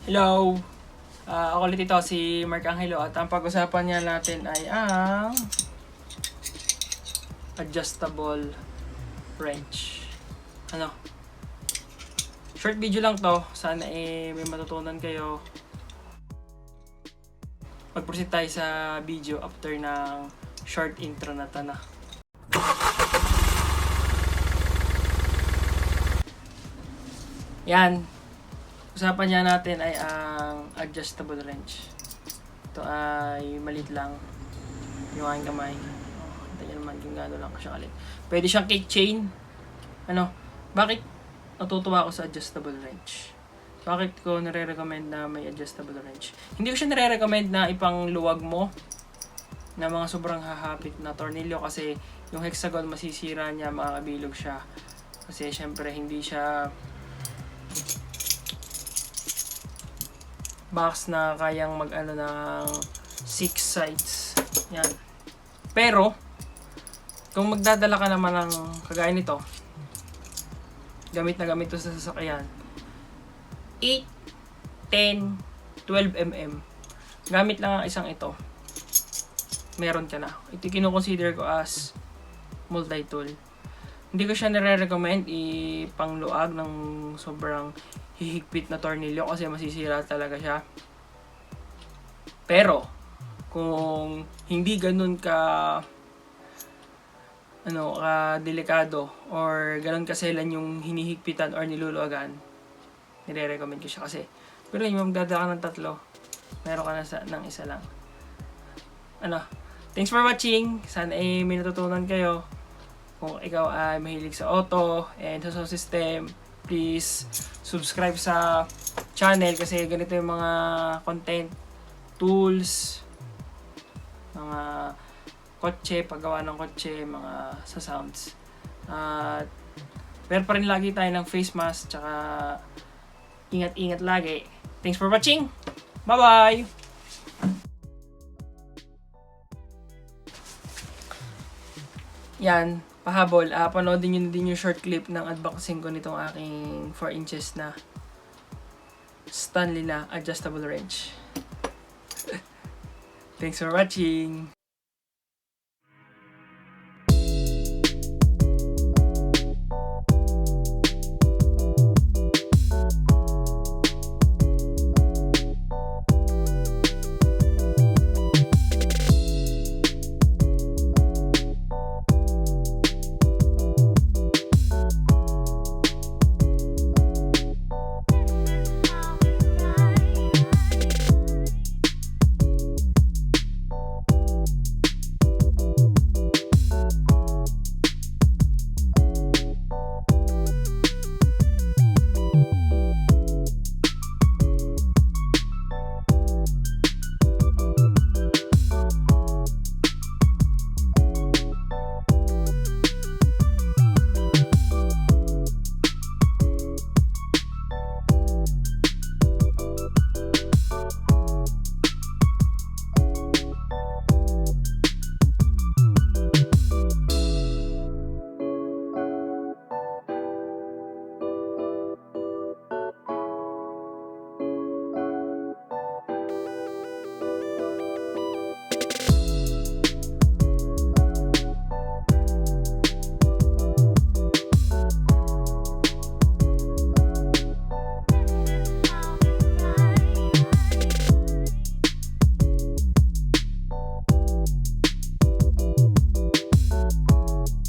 Hello! Ako ulit ito, si Mark Angelo, at ang pag-usapan niya natin ay ang adjustable wrench. Short video lang to, sana may matutunan kayo. Mag-proceed tayo sa video after ng short intro na to na. Yan. Usapan niya natin ay ang adjustable wrench. Ito ay maliit lang. Yung aking kamay. Ito niya naman kung gano'n lang siya kalit. Pwede siyang keychain. Bakit natutuwa ako sa adjustable wrench? Bakit ko nire-recommend na may adjustable wrench? Hindi ko siya nire-recommend na ipang luwag mo na mga sobrang hahapit na tornilyo kasi yung hexagon masisira niya, makakabilog siya. Kasi syempre hindi siya box na kayang mag-ano ng 6 sides. Yan. Pero, kung magdadala ka naman ng kagaya nito, gamit na gamit to sa sasakyan, 8, 10, 12 mm. Gamit lang ang isang ito. Meron ka na. Ito kino-consider ko as multi-tool. Hindi ko siya nire-recommend ipangluag ng sobrang hihigpit na tornilyo kasi masisira talaga siya. Pero kung hindi ganun ka delikado or ganun kaselan yung hinihigpitan or niluluagan, nire-recommend ko siya kasi pero yung magdadala ka ng tatlo, meron ka na ng isa lang. Thanks for watching. Sana may natutunan kayo. Kung ikaw ay mahilig sa auto and sa sound system, please subscribe sa channel kasi ganito yung mga content, tools, mga kotse, paggawa ng kotse, mga sa sounds. At meron pa rin lagi tayo ng face mask, tsaka ingat-ingat lagi. Thanks for watching! Bye-bye! Yan, pahabol. Panoodin nyo din yung short clip ng unboxing ko nitong aking 4 inches na Stanley na adjustable wrench. Thanks for watching!